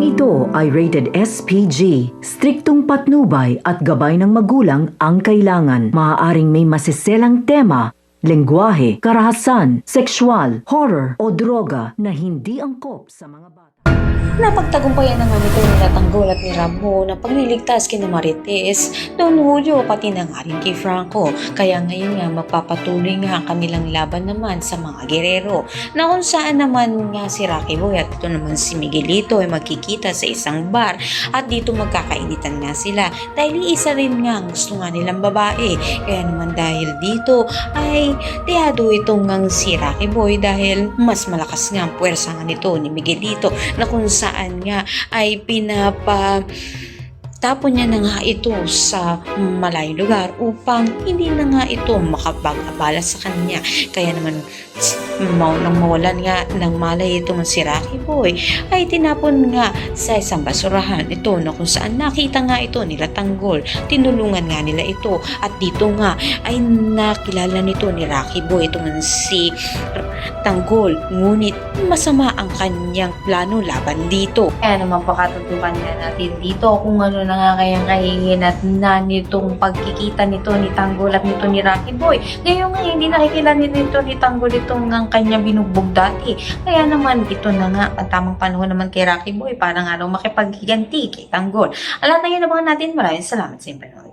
ito ay rated SPG. Striktong patnubay at gabay ng magulang ang kailangan. Maaaring may masiselang tema, lengguwahe, karahasan, sexual, horror o droga na hindi angkop sa mga bata. Napagtagumpayan naman ito ni Tanggol at ni Rambo na pagliligtas kina Marites, Don Julio pati na nga rin kay Franco. Kaya ngayon nga magpapatuloy nga ang kanilang laban naman sa mga gerero na kung saan naman nga si Rocky Boy at ito naman si Miguelito ay magkikita sa isang bar at dito magkakainitan nga sila dahil isa rin nga ang gusto nga nilang babae. Kaya naman dahil dito ay tiyado itong nga si Rocky Boy dahil mas malakas nga ang puwersa nga nito ni Miguelito na kung saan nga ay tapon niya na nga ito sa malayong lugar upang hindi na nga ito makapag-abala sa kanya. Kaya naman nang mawalan nga ng malay ito ng si Rocky Boy ay tinapon nga sa isang basurahan ito na kung saan nakita nga ito nila Tanggol. Tinulungan nga nila ito at dito nga ay nakilala nito ni Rocky Boy ito nga si Tanggol, ngunit masama ang kanyang plano laban dito. Kaya naman pakatutukan nga natin dito kung ano na nga kayang kahinginat na nitong pagkikita nito ni Tanggol at nito ni Rocky Boy. Ngayon nga hindi nakikilala nito ni Tanggol itong ang kanya binugbog dati. Kaya naman ito na nga ang tamang panahon naman kay Rocky Boy para nga makipaghiganti kay Tanggol. Alam na yun naman natin. Maraming salamat sa inyo.